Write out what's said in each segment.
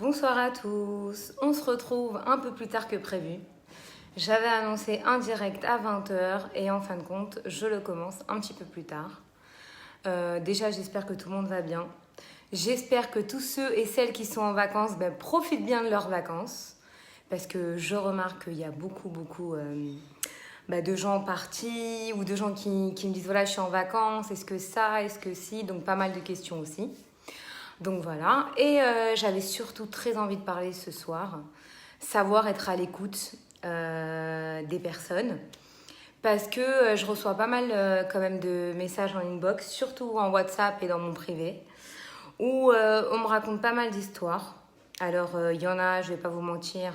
Bonsoir à tous, on se retrouve un peu plus tard que prévu. J'avais annoncé un direct à 20 h et en fin de compte, je le commence un petit peu plus tard. Déjà, j'espère que tout le monde va bien. J'espère que tous ceux et celles qui sont en vacances profitent bien de leurs vacances. Parce que je remarque qu'il y a beaucoup de gens partis ou de gens qui me disent voilà, je suis en vacances, est-ce que ça, est-ce que si, donc pas mal de questions aussi. Donc voilà, et j'avais surtout très envie de parler ce soir, savoir être à l'écoute des personnes, parce que je reçois pas mal quand même de messages en inbox, surtout en WhatsApp et dans mon privé, où on me raconte pas mal d'histoires. Alors il y en a, je vais pas vous mentir,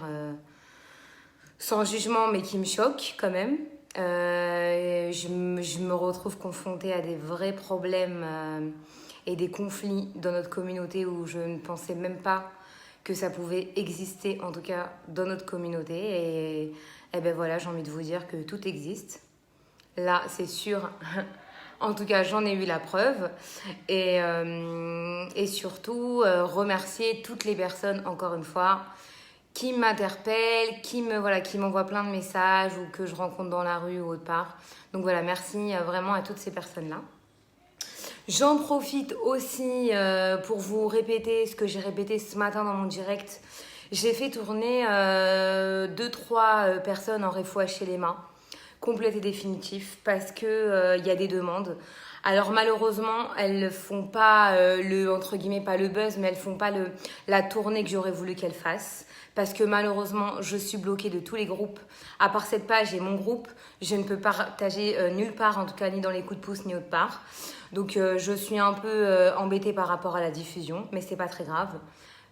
sans jugement, mais qui me choquent quand même. Je me retrouve confrontée à des vrais problèmes et des conflits dans notre communauté où je ne pensais même pas que ça pouvait exister, en tout cas dans notre communauté. Et ben voilà, j'ai envie de vous dire que tout existe. Là, c'est sûr. En tout cas, j'en ai eu la preuve. Et surtout, remercier toutes les personnes, encore une fois, qui m'interpellent, qui m'envoient plein de messages ou que je rencontre dans la rue ou autre part. Donc voilà, merci vraiment à toutes ces personnes-là. J'en profite aussi pour vous répéter ce que j'ai répété ce matin dans mon direct. J'ai fait tourner 2-3 personnes en réfoua chez les mains, complète et définitif, parce que y a des demandes. Alors malheureusement, elles ne font pas entre guillemets, pas le buzz, mais elles font pas la tournée que j'aurais voulu qu'elles fassent. Parce que malheureusement, je suis bloquée de tous les groupes. À part cette page et mon groupe, je ne peux partager nulle part, en tout cas ni dans les coups de pouce ni autre part. Donc je suis un peu embêtée par rapport à la diffusion, mais c'est pas très grave.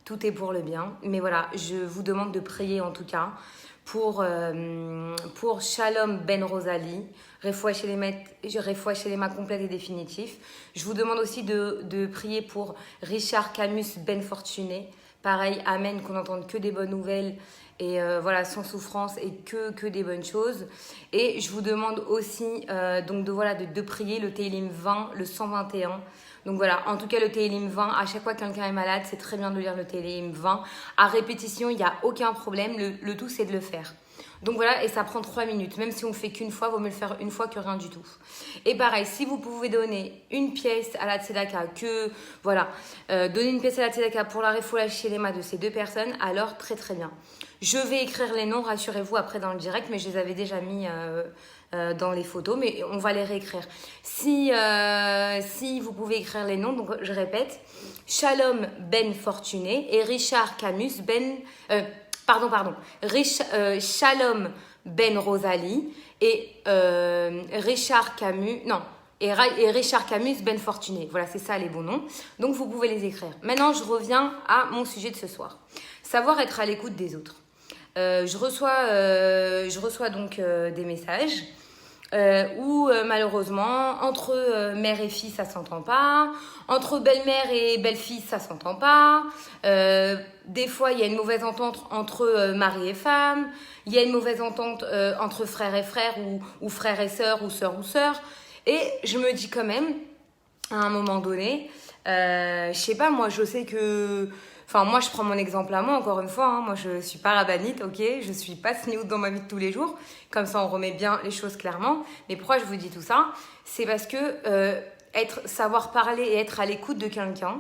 Tout est pour le bien. Mais voilà, je vous demande de prier en tout cas pour Shalom Ben Rosalie, Refoua Shelema complète et définitif. Je vous demande aussi de prier pour Richard Camus Ben Fortuné. Pareil, amen, qu'on n'entende que des bonnes nouvelles et voilà, sans souffrance et que des bonnes choses. Et je vous demande aussi de prier le Télim 20, le 121. Donc voilà, en tout cas le Télim 20, à chaque fois que quelqu'un est malade, c'est très bien de lire le Télim 20. À répétition, il n'y a aucun problème, le tout c'est de le faire. Donc voilà, et ça prend 3 minutes. Même si on ne fait qu'une fois, vaut mieux le faire une fois que rien du tout. Et pareil, si vous pouvez donner une pièce à la tzedaka, donner une pièce à la tzedaka pour la refoula shelema de ces 2 personnes, alors très très bien. Je vais écrire les noms, rassurez-vous, après dans le direct, mais je les avais déjà mis dans les photos, mais on va les réécrire. Si vous pouvez écrire les noms, donc je répète, Shalom Ben Fortuné et Richard Camus Ben... Shalom Ben Rosalie et Richard Camus... Non, et Richard Camus Ben Fortuné. Voilà, c'est ça les bons noms. Donc vous pouvez les écrire. Maintenant, je reviens à mon sujet de ce soir. Savoir être à l'écoute des autres. Je reçois donc des messages où malheureusement entre mère et fille ça s'entend pas, entre belle-mère et belle-fille ça s'entend pas, des fois il y a une mauvaise entente entre mari et femme, il y a une mauvaise entente entre frère et frère ou frère et sœur ou sœur, et je me dis quand même à un moment donné, je sais pas, moi je sais que... Enfin, moi, je prends mon exemple à moi, encore une fois. Hein, moi, je suis pas rabbinite, ok. Je suis pas sniout dans ma vie de tous les jours. Comme ça, on remet bien les choses clairement. Mais pourquoi je vous dis tout ça? C'est parce que savoir parler et être à l'écoute de quelqu'un,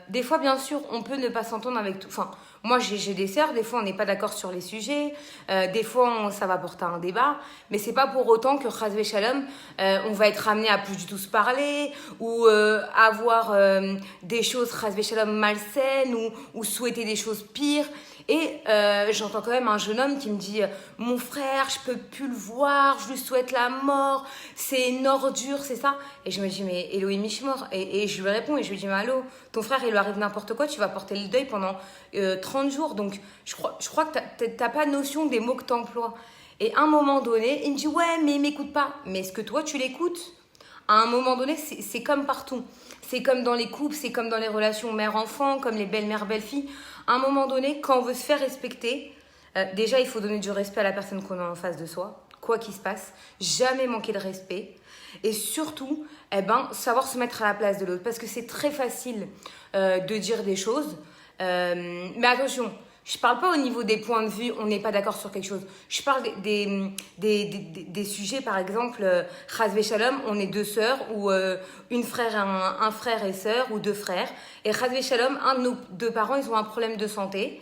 des fois, bien sûr, on peut ne pas s'entendre avec tout. Enfin, moi, j'ai des sœurs, des fois, on n'est pas d'accord sur les sujets. Des fois, ça va porter à un débat. Mais c'est pas pour autant que, chas shalom, on va être amené à plus du tout se parler ou avoir des choses, chas shalom, malsaines ou souhaiter des choses pires. Et j'entends quand même un jeune homme qui me dit « Mon frère, je peux plus le voir, je lui souhaite la mort, c'est une ordure, c'est ça ?» Et je me dis « Mais Elohim Ishmor ?» Et je lui réponds et je lui dis « Mais allô, ton frère, il lui arrive n'importe quoi, tu vas porter le deuil pendant 30 jours. Donc, je crois que t'as pas notion des mots que t'emploies. » Et à un moment donné, il me dit « Ouais, mais il m'écoute pas. » Mais est-ce que toi, tu l'écoutes? À un moment donné, c'est comme partout. C'est comme dans les couples, c'est comme dans les relations mère-enfant, comme les belles-mères, belles-filles. À un moment donné, quand on veut se faire respecter, déjà, il faut donner du respect à la personne qu'on a en face de soi, quoi qu'il se passe. Jamais manquer de respect. Et surtout, savoir se mettre à la place de l'autre. Parce que c'est très facile de dire des choses Mais attention, je parle pas au niveau des points de vue, on n'est pas d'accord sur quelque chose. Je parle des sujets, par exemple, Chas Shalom, on est deux sœurs, ou un frère et sœur, ou deux frères. Et Chas Shalom, un de nos deux parents, ils ont un problème de santé.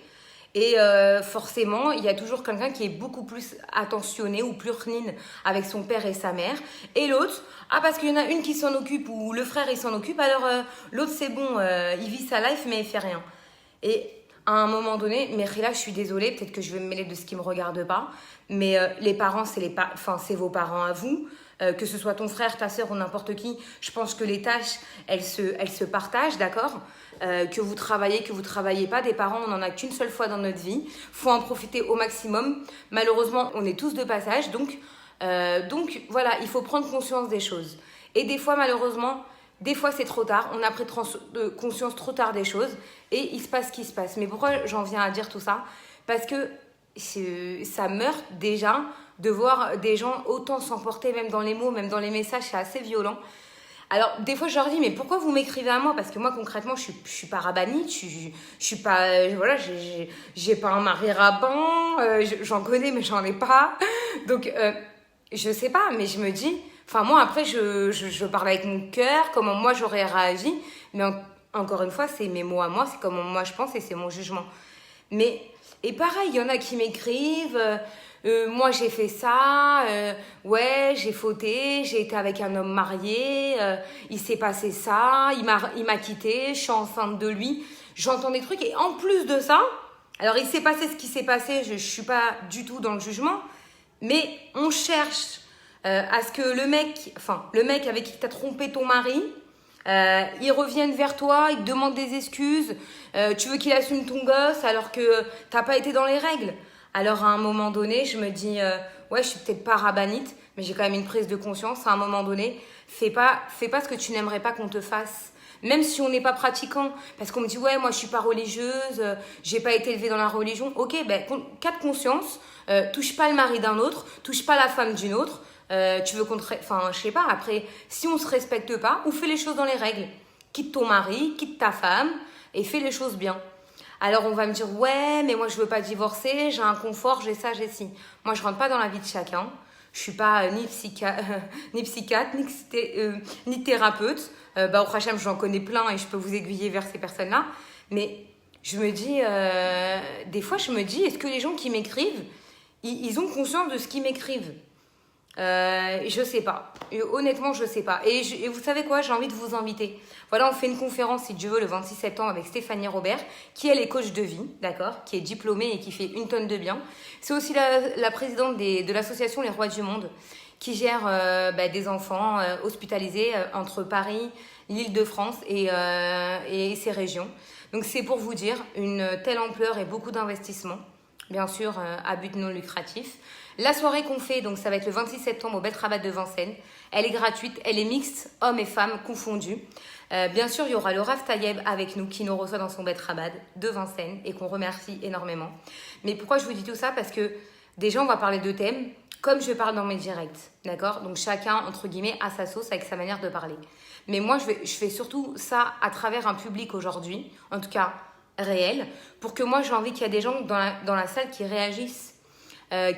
Et forcément, il y a toujours quelqu'un qui est beaucoup plus attentionné ou plus clean avec son père et sa mère. Et l'autre, parce qu'il y en a une qui s'en occupe ou le frère il s'en occupe, alors l'autre c'est bon, il vit sa life mais il fait rien. Et à un moment donné, mais là je suis désolée, peut-être que je vais me mêler de ce qui me regarde pas, mais les parents c'est vos parents à vous. Que ce soit ton frère, ta sœur ou n'importe qui, je pense que les tâches, elles se partagent, d'accord ? Que vous travaillez pas, des parents, on n'en a qu'une seule fois dans notre vie. Faut en profiter au maximum. Malheureusement, on est tous de passage, donc voilà, il faut prendre conscience des choses. Et des fois, malheureusement, c'est trop tard. On a pris conscience trop tard des choses et il se passe ce qui se passe. Mais pourquoi j'en viens à dire tout ça ? Parce que ça meurt déjà de voir des gens autant s'emporter, même dans les mots, même dans les messages, c'est assez violent. Alors, des fois, je leur dis, mais pourquoi vous m'écrivez à moi ? Parce que moi, concrètement, je suis pas rabbinite, je suis pas, voilà, j'ai pas un mari rabbin, j'en connais, mais j'en ai pas. Donc, je sais pas, mais je me dis, enfin, moi, après, je parle avec mon cœur, comment moi, j'aurais réagi. Mais encore une fois, c'est mes mots à moi, c'est comment moi, je pense et c'est mon jugement. Et pareil, il y en a qui m'écrivent... moi j'ai fait ça, ouais j'ai fauté, j'ai été avec un homme marié, il s'est passé ça, il m'a quitté, je suis enceinte de lui, j'entends des trucs et en plus de ça, alors il s'est passé ce qui s'est passé, je suis pas du tout dans le jugement, mais on cherche à ce que le mec avec qui t'as trompé ton mari, il revienne vers toi, il te demande des excuses, tu veux qu'il assume ton gosse alors que t'as pas été dans les règles. Alors, à un moment donné, je me dis, ouais, je suis peut-être pas rabbinite, mais j'ai quand même une prise de conscience. À un moment donné, fais pas ce que tu n'aimerais pas qu'on te fasse. Même si on n'est pas pratiquant. Parce qu'on me dit, ouais, moi, je suis pas religieuse, j'ai pas été élevée dans la religion. Ok, ben, cas de conscience, touche pas le mari d'un autre, touche pas la femme d'une autre. Tu veux enfin, je sais pas, après, si on se respecte pas, ou fais les choses dans les règles. Quitte ton mari, quitte ta femme, et fais les choses bien. Alors on va me dire, ouais, mais moi je veux pas divorcer, j'ai un confort, j'ai ça, j'ai ci. Moi je rentre pas dans la vie de chacun. Je suis pas ni psychiatre, ni thérapeute. Au Hachem, j'en connais plein et je peux vous aiguiller vers ces personnes-là. Mais je me dis, des fois je me dis, est-ce que les gens qui m'écrivent, ils ont conscience de ce qu'ils m'écrivent ? Je sais pas. Honnêtement, je sais pas. Et vous savez quoi ? J'ai envie de vous inviter. Voilà, on fait une conférence, si Dieu veut, le 26 septembre avec Stéphanie Robert, qui elle est coach de vie, d'accord ? Qui est diplômée et qui fait une tonne de bien. C'est aussi la présidente de l'association Les Rois du Monde, qui gère des enfants hospitalisés entre Paris, l'Île-de-France et ses régions. Donc c'est pour vous dire, une telle ampleur et beaucoup d'investissements, bien sûr à but non lucratif. La soirée qu'on fait, donc ça va être le 26 septembre au Bet Rabat de Vincennes. Elle est gratuite, elle est mixte, hommes et femmes confondus. Bien sûr, il y aura le Rav Tayeb avec nous qui nous reçoit dans son Bet Rabat de Vincennes et qu'on remercie énormément. Mais pourquoi je vous dis tout ça ? Parce que déjà, on va parler de thèmes comme je parle dans mes directs, d'accord ? Donc chacun, entre guillemets, a sa sauce avec sa manière de parler. Mais moi, je fais surtout ça à travers un public aujourd'hui, en tout cas réel, pour que moi, j'ai envie qu'il y ait des gens dans la salle qui réagissent.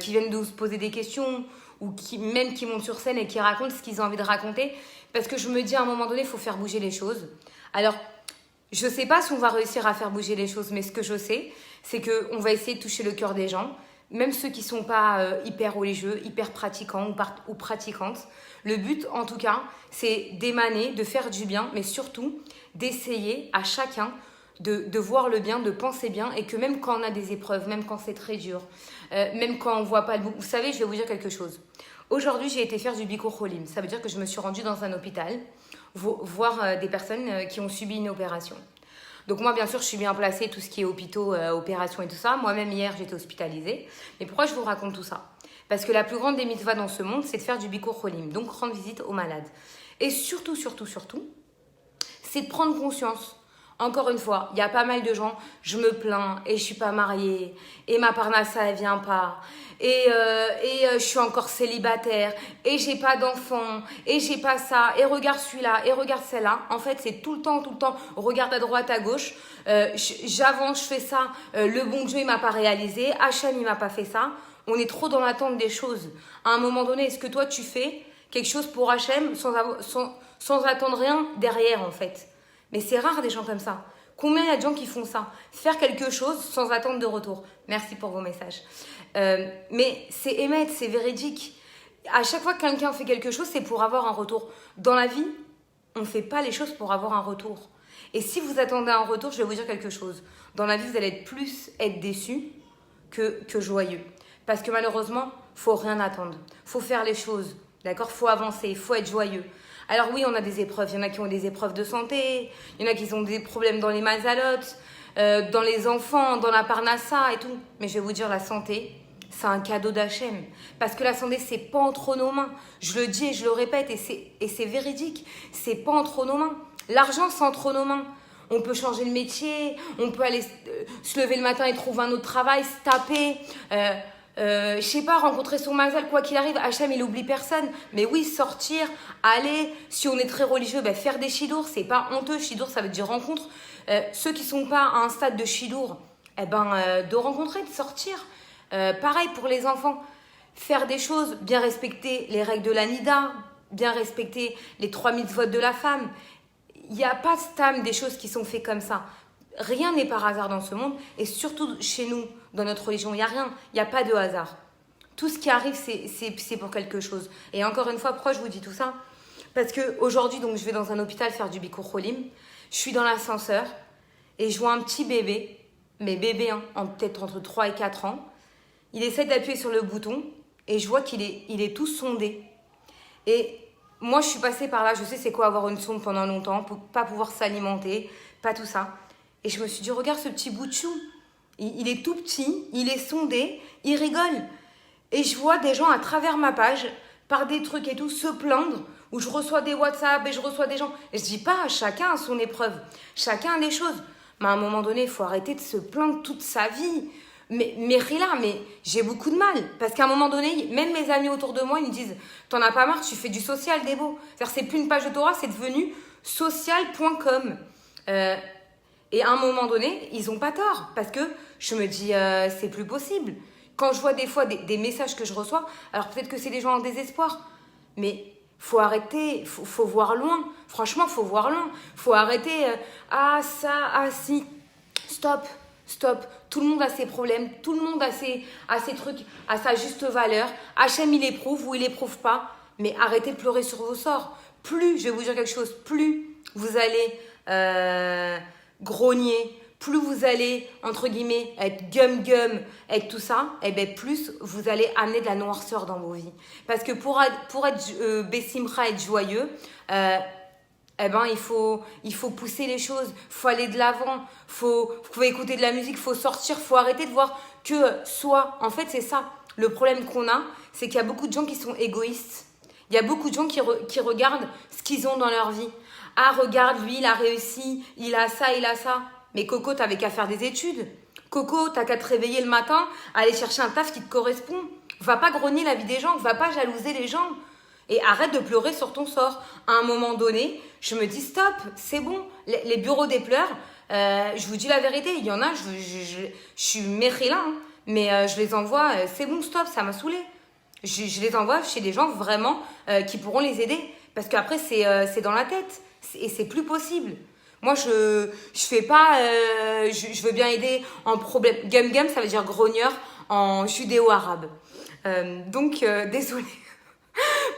Qui viennent nous poser des questions ou qui montent sur scène et qui racontent ce qu'ils ont envie de raconter. Parce que je me dis à un moment donné, il faut faire bouger les choses. Alors, je ne sais pas si on va réussir à faire bouger les choses, mais ce que je sais, c'est qu'on va essayer de toucher le cœur des gens, même ceux qui ne sont pas hyper religieux, hyper pratiquants ou pratiquantes. Le but, en tout cas, c'est d'émaner, de faire du bien, mais surtout d'essayer à chacun de voir le bien, de penser bien, et que même quand on a des épreuves, même quand c'est très dur, même quand on ne voit pas le bout. Vous savez, je vais vous dire quelque chose. Aujourd'hui, j'ai été faire du Bikur Cholim. Ça veut dire que je me suis rendue dans un hôpital voir des personnes qui ont subi une opération. Donc moi, bien sûr, je suis bien placée, tout ce qui est hôpitaux, opérations et tout ça. Moi-même, hier, j'étais hospitalisée. Mais pourquoi je vous raconte tout ça ? Parce que la plus grande des mitzvahs dans ce monde, c'est de faire du Bikur Cholim, donc rendre visite aux malades. Et surtout, c'est de prendre conscience. encore une fois, il y a pas mal de gens, je me plains et je suis pas mariée et ma parnassa elle vient pas et je suis encore célibataire et j'ai pas d'enfant et j'ai pas ça et regarde celui-là et regarde celle-là. En fait, c'est tout le temps, regarde à droite, à gauche, j'avance, je fais ça, le bon Dieu il m'a pas réalisé, Hachem il m'a pas fait ça. On est trop dans l'attente des choses. À un moment donné, est-ce que toi tu fais quelque chose pour Hachem sans attendre rien derrière en fait? Mais c'est rare des gens comme ça. Combien il y a de gens qui font ça? Faire quelque chose sans attendre de retour. Merci pour vos messages. Mais c'est émettre, c'est véridique. À chaque fois que quelqu'un fait quelque chose, c'est pour avoir un retour. Dans la vie, on ne fait pas les choses pour avoir un retour. Et si vous attendez un retour, je vais vous dire quelque chose. Dans la vie, vous allez être déçu que joyeux. Parce que malheureusement, il ne faut rien attendre. Il faut faire les choses. D'accord? Il faut avancer, il faut être joyeux. Alors oui, on a des épreuves. Il y en a qui ont des épreuves de santé. Il y en a qui ont des problèmes dans les mazalotes, dans les enfants, dans la parnassa et tout. Mais je vais vous dire, la santé, c'est un cadeau d'Hachem. Parce que la santé, c'est pas entre nos mains. Je le dis et je le répète et c'est véridique. C'est pas entre nos mains. L'argent, c'est entre nos mains. On peut changer de métier, on peut aller se lever le matin et trouver un autre travail, se taper... je sais pas, rencontrer son mazal, quoi qu'il arrive, Hachem il oublie personne. Mais oui, sortir, aller, si on est très religieux, faire des chidours, c'est pas honteux. Chidour, ça veut dire rencontre. Ceux qui sont pas à un stade de chidour, de rencontrer, de sortir. Pareil pour les enfants, faire des choses, bien respecter les règles de la Nida, bien respecter les 3 mitzvot de la femme. Il n'y a pas stam des choses qui sont faites comme ça. Rien n'est par hasard dans ce monde et surtout chez nous, dans notre religion, il n'y a rien, il n'y a pas de hasard. Tout ce qui arrive, c'est pour quelque chose. Et encore une fois, pourquoi je vous dis tout ça? Parce qu'aujourd'hui, donc, je vais dans un hôpital faire du Bikur Cholim. Je suis dans l'ascenseur et je vois un petit bébé, mais bébé, hein, peut-être entre 3 et 4 ans. Il essaie d'appuyer sur le bouton et je vois qu'il est tout sondé. Et moi, je suis passée par là, je sais c'est quoi avoir une sonde pendant longtemps, pour pas pouvoir s'alimenter, pas tout ça. Et je me suis dit, regarde ce petit bout de chou. Il est tout petit, il est sondé, il rigole. Et je vois des gens à travers ma page, par des trucs et tout, se plaindre, où je reçois des WhatsApp et je reçois des gens. Et je dis pas, chacun a son épreuve, chacun a des choses. Mais à un moment donné, il faut arrêter de se plaindre toute sa vie. Mais Rila, mais j'ai beaucoup de mal. Parce qu'à un moment donné, même mes amis autour de moi, ils me disent, t'en as pas marre, tu fais du social, Débo. C'est-à-dire, c'est plus une page de Torah, c'est devenu social.com. Et à un moment donné, ils n'ont pas tort. Parce que je me dis, c'est plus possible. Quand je vois des fois des messages que je reçois, alors peut-être que c'est des gens en désespoir. Mais faut arrêter, faut voir loin. Franchement, faut voir loin. Faut arrêter, ah ça, ah si. Stop. Tout le monde a ses problèmes. Tout le monde a ses trucs à sa juste valeur. Hachem, il éprouve ou il éprouve pas. Mais arrêtez de pleurer sur vos sorts. Plus, je vais vous dire quelque chose, plus vous allez... grogner, plus vous allez, entre guillemets, être gum, être tout ça, et bien plus vous allez amener de la noirceur dans vos vies. Parce que pour être bessimra, être joyeux, il faut pousser les choses, il faut aller de l'avant, faut écouter de la musique, il faut sortir, il faut arrêter de voir que soi. En fait, c'est ça. Le problème qu'on a, c'est qu'il y a beaucoup de gens qui sont égoïstes. Il y a beaucoup de gens qui regardent ce qu'ils ont dans leur vie. Ah, regarde, lui, il a réussi, il a ça. Mais Coco, t'avais qu'à faire des études. Coco, t'as qu'à te réveiller le matin, aller chercher un taf qui te correspond. Va pas grogner la vie des gens, va pas jalouser les gens. Et arrête de pleurer sur ton sort. À un moment donné, je me dis stop, c'est bon. Les bureaux des pleurs, je vous dis la vérité, il y en a, je suis mérila, hein, mais je les envoie, c'est bon, stop, ça m'a saoulée. Je les envoie chez des gens vraiment qui pourront les aider. Parce qu'après, c'est dans la tête. Et c'est plus possible. Moi, je fais pas... je veux bien aider en problème. Gum, ça veut dire grogneur en judéo-arabe. Désolée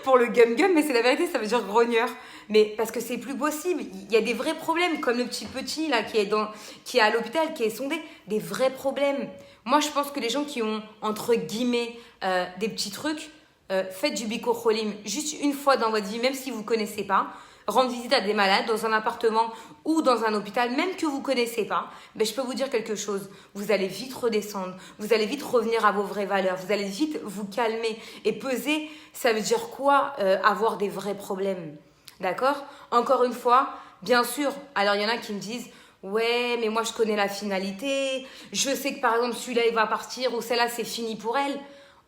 pour le gum, mais c'est la vérité, ça veut dire grogneur. Mais parce que c'est plus possible. Il y a des vrais problèmes, comme le petit là, qui est à l'hôpital, qui est sondé. Des vrais problèmes. Moi, je pense que les gens qui ont, entre guillemets, des petits trucs, faites du Bikur Cholim juste une fois dans votre vie, même si vous ne connaissez pas. Rendre visite à des malades dans un appartement ou dans un hôpital, même que vous ne connaissez pas, mais je peux vous dire quelque chose. Vous allez vite redescendre, vous allez vite revenir à vos vraies valeurs, vous allez vite vous calmer. Et peser, ça veut dire quoi avoir des vrais problèmes? D'accord? Encore une fois, bien sûr, alors il y en a qui me disent, Ouais, mais moi je connais la finalité. Je sais que par exemple celui-là il va partir ou celle-là c'est fini pour elle.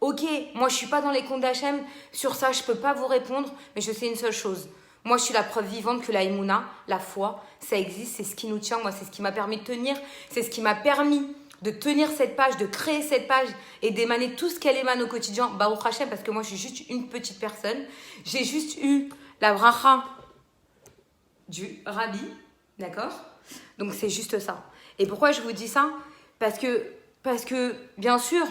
Ok, moi je suis pas dans les comptes d'Hachem. Sur ça, je peux pas vous répondre, mais je sais une seule chose. Moi, je suis la preuve vivante que la Emouna, la foi, ça existe, c'est ce qui nous tient. Moi, c'est ce qui m'a permis de tenir, c'est ce qui m'a permis de tenir cette page, de créer cette page et d'émaner tout ce qu'elle émane au quotidien. Baruch Hashem, parce que moi, je suis juste une petite personne. J'ai juste eu la bracha du Rabbi, d'accord? Donc, c'est juste ça. Et pourquoi je vous dis ça? Parce que bien sûr,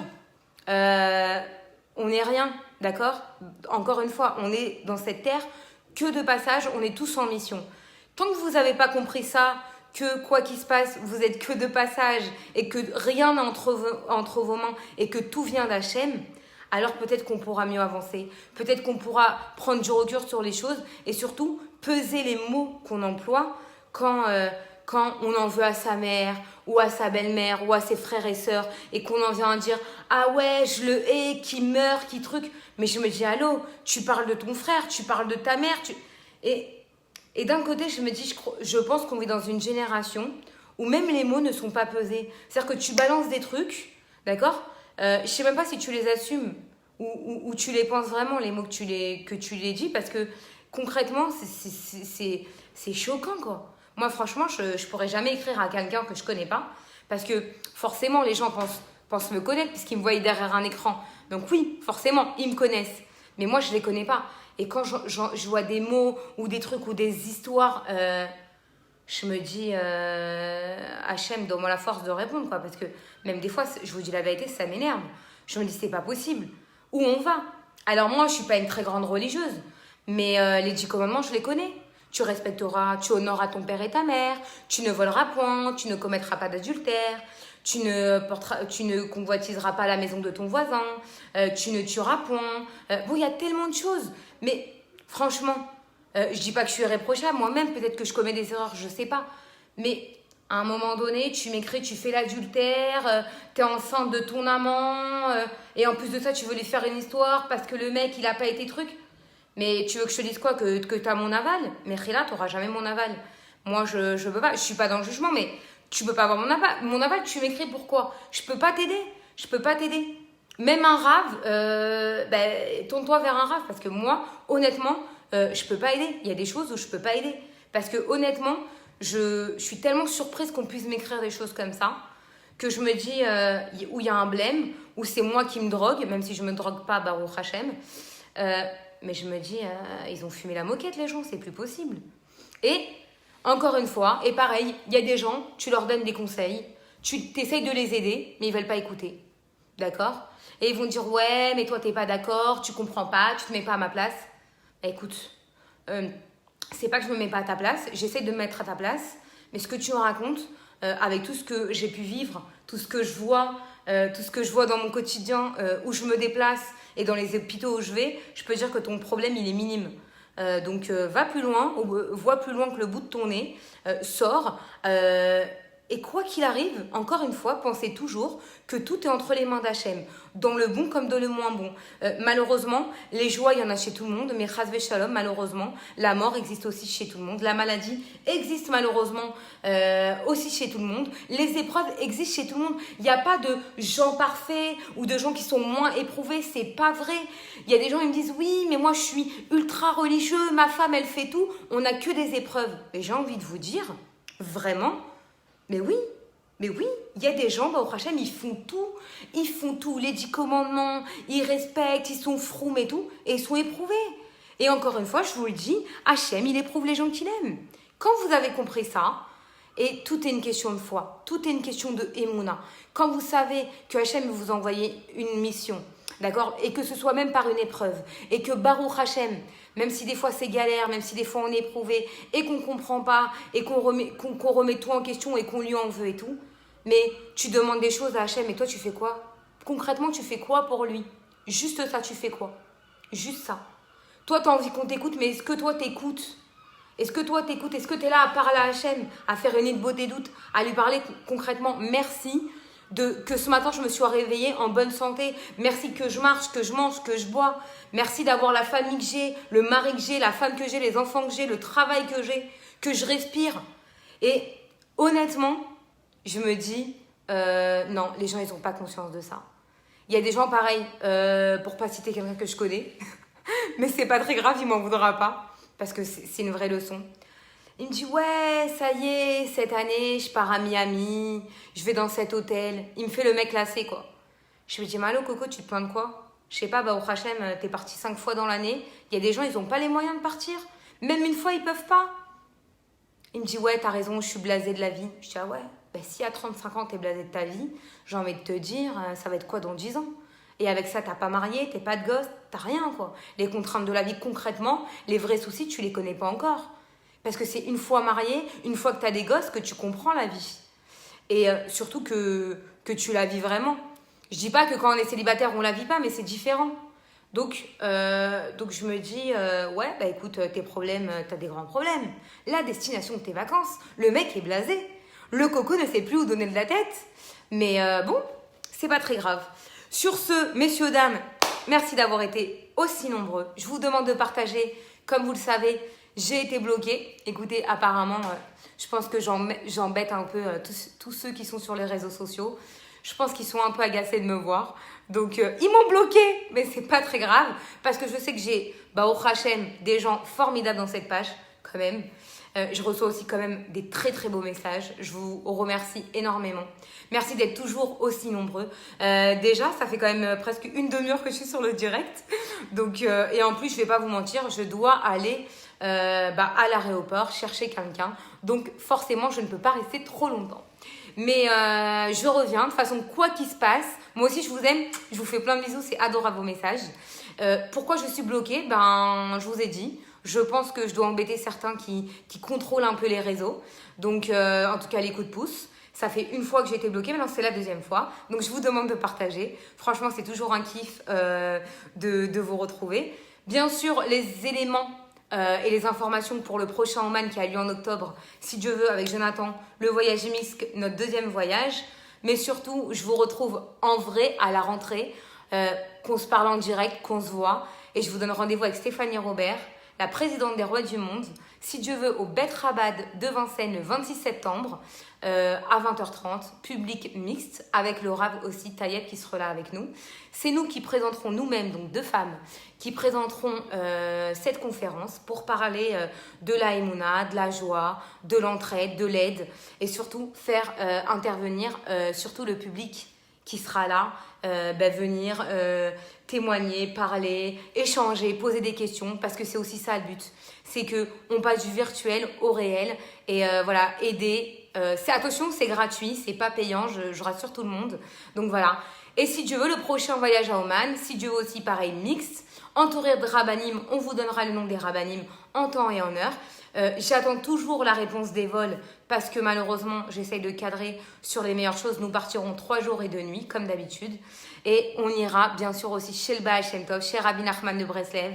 on n'est rien, d'accord? Encore une fois, on est dans cette terre que de passage, on est tous en mission. Tant que vous n'avez pas compris ça, que quoi qu'il se passe, vous êtes que de passage et que rien n'est entre vos mains et que tout vient d'Hachem, alors peut-être qu'on pourra mieux avancer. Peut-être qu'on pourra prendre du recul sur les choses et surtout peser les mots qu'on emploie quand on en veut à sa mère ou à sa belle-mère ou à ses frères et sœurs et qu'on en vient à dire « Ah ouais, je le hais, qui meurt, qui truc ». Mais je me dis « Allô, tu parles de ton frère, tu parles de ta mère. » Et d'un côté, je me dis, je pense qu'on vit dans une génération où même les mots ne sont pas pesés. C'est-à-dire que tu balances des trucs, d'accord? Je sais même pas si tu les assumes ou tu les penses vraiment, les mots que tu les dis, parce que concrètement, c'est choquant, quoi. Moi, franchement, je pourrais jamais écrire à quelqu'un que je connais pas, parce que forcément, les gens pensent me connaître, puisqu'ils me voient derrière un écran. Donc oui, forcément, ils me connaissent. Mais moi, je les connais pas. Et quand je vois des mots ou des trucs ou des histoires, je me dis, Hachem, donne-moi la force de répondre, quoi. Parce que même des fois, je vous dis la vérité, ça m'énerve. Je me dis, c'est pas possible. Où on va? Alors moi, je suis pas une très grande religieuse, mais les 10 commandements, je les connais. Tu respecteras, tu honoreras ton père et ta mère, tu ne voleras point, tu ne commettras pas d'adultère, tu ne convoitiseras pas la maison de ton voisin, tu ne tueras point. Bon, il y a tellement de choses. Mais franchement, je dis pas que je suis irréprochable. Moi-même, peut-être que je commets des erreurs, je sais pas. Mais à un moment donné, tu m'écris, tu fais l'adultère, tu es enceinte de ton amant, et en plus de ça, tu veux lui faire une histoire parce que le mec, il a pas été truc. Mais tu veux que je te dise quoi? Que tu as mon aval? Mais Rila, tu n'auras jamais mon aval. Moi, je peux pas. Je suis pas dans le jugement, mais tu peux pas avoir mon aval. Mon aval, tu m'écris pourquoi? Je peux pas t'aider. Je peux pas t'aider. Même un rave, tourne-toi vers un rave. Parce que moi, honnêtement, je peux pas aider. Il y a des choses où je peux pas aider. Parce que honnêtement, je suis tellement surprise qu'on puisse m'écrire des choses comme ça, que je me dis, où il y a un blême, où c'est moi qui me drogue, même si je me drogue pas, Baruch Hashem. Mais je me dis, ils ont fumé la moquette, les gens, c'est plus possible. Et, encore une fois, et pareil, il y a des gens, tu leur donnes des conseils, tu essayes de les aider, mais ils veulent pas écouter. D'accord? Et ils vont dire, ouais, mais toi, t'es pas d'accord, tu comprends pas, tu te mets pas à ma place. Écoute, c'est pas que je me mets pas à ta place, j'essaie de me mettre à ta place, mais ce que tu me racontes, avec tout ce que j'ai pu vivre, tout ce que je vois dans mon quotidien, où je me déplace et dans les hôpitaux où je vais, je peux dire que ton problème, il est minime. Donc, va plus loin, vois plus loin que le bout de ton nez, sors. Et quoi qu'il arrive, encore une fois, pensez toujours que tout est entre les mains d'Hachem, dans le bon comme dans le moins bon. Malheureusement, les joies, il y en a chez tout le monde, mais chas v'shalom, malheureusement, la mort existe aussi chez tout le monde. La maladie existe malheureusement aussi chez tout le monde. Les épreuves existent chez tout le monde. Il n'y a pas de gens parfaits ou de gens qui sont moins éprouvés, c'est pas vrai. Il y a des gens qui me disent, oui, mais moi je suis ultra religieux, ma femme elle fait tout, on n'a que des épreuves. Et j'ai envie de vous dire, vraiment, mais oui, il y a des gens, au Hachem, ils font tout, les 10 commandements, ils respectent, ils sont froum et tout, et ils sont éprouvés. Et encore une fois, je vous le dis, Hachem, il éprouve les gens qu'il aime. Quand vous avez compris ça, et tout est une question de foi, tout est une question de Emouna. Quand vous savez que Hachem vous envoyez une mission, d'accord, et que ce soit même par une épreuve, et que Baruch Hachem, même si des fois c'est galère, même si des fois on est éprouvé, et qu'on ne comprend pas, et qu'on remet tout en question, et qu'on lui en veut et tout, mais tu demandes des choses à Hachem, et toi tu fais quoi? Concrètement, tu fais quoi pour lui? Juste ça, tu fais quoi? Juste ça. Toi, tu as envie qu'on t'écoute, mais est-ce que toi t'écoutes? Est-ce que toi t'écoutes? Est-ce que tu es là à parler à Hachem, à faire une idée des doutes, à lui parler concrètement? Merci que ce matin je me suis réveillée en bonne santé. Merci que je marche, que je mange, que je bois. Merci d'avoir la famille que j'ai, le mari que j'ai, la femme que j'ai, les enfants que j'ai, le travail que j'ai, que je respire. Et honnêtement, je me dis, non, les gens, ils n'ont pas conscience de ça. Il y a des gens pareils, pour pas citer quelqu'un que je connais, mais c'est pas très grave, il m'en voudra pas, parce que c'est une vraie leçon. Il me dit, ouais, ça y est, cette année, je pars à Miami, je vais dans cet hôtel. Il me fait le mec lassé, quoi. Je lui dis, mais allô, Coco, tu te plains de quoi? Je sais pas, bah, au Hachem, t'es parti 5 fois dans l'année. Il y a des gens, ils ont pas les moyens de partir. Même une fois, ils peuvent pas. Il me dit, ouais, t'as raison, je suis blasée de la vie. Je dis, ah ouais, bah, si à 35 ans, t'es blasée de ta vie, j'ai envie de te dire, ça va être quoi dans 10 ans? Et avec ça, t'as pas marié, t'es pas de gosse, t'as rien, quoi. Les contraintes de la vie, concrètement, les vrais soucis, tu les connais pas encore. Parce que c'est une fois marié, une fois que tu as des gosses, que tu comprends la vie. Et surtout que tu la vis vraiment. Je dis pas que quand on est célibataire, on la vit pas, mais c'est différent. Donc je me dis, ouais, bah écoute, tes problèmes, tu as des grands problèmes. La destination de tes vacances, le mec est blasé. Le coco ne sait plus où donner de la tête. Mais bon, c'est pas très grave. Sur ce, messieurs, dames, merci d'avoir été aussi nombreux. Je vous demande de partager, comme vous le savez. J'ai été bloquée. Écoutez, apparemment, je pense que j'embête un peu tous ceux qui sont sur les réseaux sociaux. Je pense qu'ils sont un peu agacés de me voir. Donc, ils m'ont bloquée. Mais c'est pas très grave. Parce que je sais que j'ai, au Hachem, des gens formidables dans cette page, quand même. Je reçois aussi quand même des très très beaux messages. Je vous remercie énormément. Merci d'être toujours aussi nombreux. Déjà, ça fait quand même presque une demi-heure que je suis sur le direct. Donc, et en plus, je vais pas vous mentir, je dois aller à l'aéroport chercher quelqu'un. Donc, forcément, je ne peux pas rester trop longtemps. Mais je reviens. De toute façon, quoi qu'il se passe, moi aussi, je vous aime. Je vous fais plein de bisous. C'est adorable vos messages. Pourquoi je suis bloquée? Je vous ai dit. Je pense que je dois embêter certains qui contrôlent un peu les réseaux. Donc, en tout cas, les coups de pouce. Ça fait une fois que j'ai été bloquée, maintenant c'est la deuxième fois. Donc, je vous demande de partager. Franchement, c'est toujours un kiff de vous retrouver. Bien sûr, les éléments et les informations pour le prochain Oman qui a lieu en octobre, si Dieu veut, avec Jonathan, le voyage MISC, notre deuxième voyage. Mais surtout, je vous retrouve en vrai à la rentrée, qu'on se parle en direct, qu'on se voit. Et je vous donne rendez-vous avec Stéphanie Robert, la présidente des Rois du Monde, si Dieu veut, au Bet Rabad de Vincennes le 26 septembre à 20h30, public mixte, avec le Rav aussi, Tayeb, qui sera là avec nous. C'est nous qui présenterons nous-mêmes, donc 2 femmes, qui présenteront cette conférence pour parler de la Emouna, de la joie, de l'entraide, de l'aide, et surtout faire intervenir surtout le public qui sera là, venir témoigner, parler, échanger, poser des questions, parce que c'est aussi ça le but. C'est qu'on passe du virtuel au réel et voilà, aider. Attention, c'est gratuit, c'est pas payant, je rassure tout le monde. Donc voilà. Et si Dieu veut, le prochain voyage à Oman, si Dieu veut aussi, pareil, mixte, entouré de rabbinim, on vous donnera le nom des rabbinim en temps et en heure. J'attends toujours la réponse des vols parce que malheureusement, j'essaye de cadrer sur les meilleures choses. Nous partirons 3 jours et 2 nuits, comme d'habitude. Et on ira bien sûr aussi chez le Baal Shem Tov, chez Rabbi Nachman de Breslev.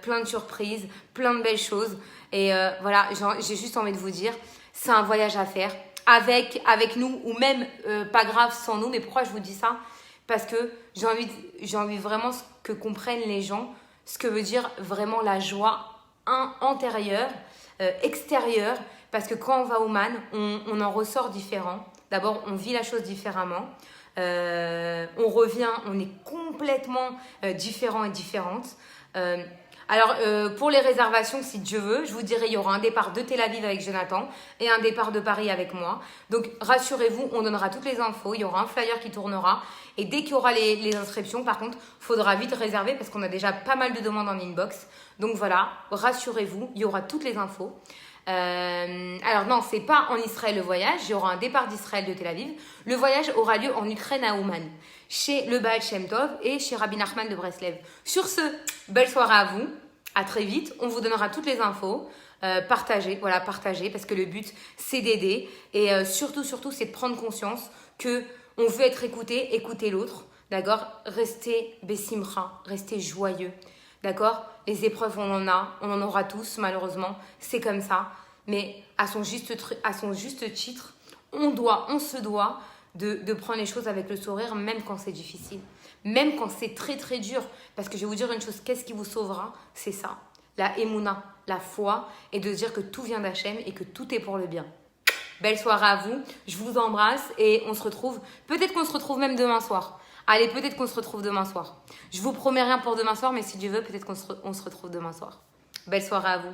Plein de surprises, plein de belles choses. Et voilà, j'ai juste envie de vous dire, c'est un voyage à faire avec nous ou même pas grave sans nous. Mais pourquoi je vous dis ça? Parce que j'ai envie vraiment que comprennent les gens ce que veut dire vraiment la joie antérieure, extérieure, parce que quand on va au Man, on en ressort différent. D'abord, on vit la chose différemment. On revient, on est complètement différent et différente. Alors, pour les réservations, si Dieu veut, je vous dirai, il y aura un départ de Tel Aviv avec Jonathan et un départ de Paris avec moi. Donc, rassurez-vous, on donnera toutes les infos. Il y aura un flyer qui tournera. Et dès qu'il y aura les inscriptions, par contre, il faudra vite réserver parce qu'on a déjà pas mal de demandes en inbox. Donc, voilà, rassurez-vous, il y aura toutes les infos. Alors non, c'est pas en Israël le voyage, il y aura un départ d'Israël de Tel Aviv. Le voyage aura lieu en Ukraine à Ouman, chez le Baal Shem Tov et chez Rabbi Nachman de Breslev. Sur ce, belle soirée à vous, à très vite, on vous donnera toutes les infos. Partagez, parce que le but c'est d'aider et surtout c'est de prendre conscience que on veut être écouté, écouter l'autre, d'accord? Restez bessimcha, restez joyeux. D'accord? Les épreuves, on en aura tous, malheureusement. C'est comme ça. Mais à son juste titre, on se doit de prendre les choses avec le sourire, même quand c'est difficile. Même quand c'est très, très dur. Parce que je vais vous dire une chose, qu'est-ce qui vous sauvera? C'est ça. La émouna, la foi, et de se dire que tout vient d'Hachem et que tout est pour le bien. Belle soirée à vous. Je vous embrasse et on se retrouve. Peut-être qu'on se retrouve même demain soir. Allez, peut-être qu'on se retrouve demain soir. Je vous promets rien pour demain soir, mais si Dieu veut, peut-être qu'on se retrouve demain soir. Belle soirée à vous.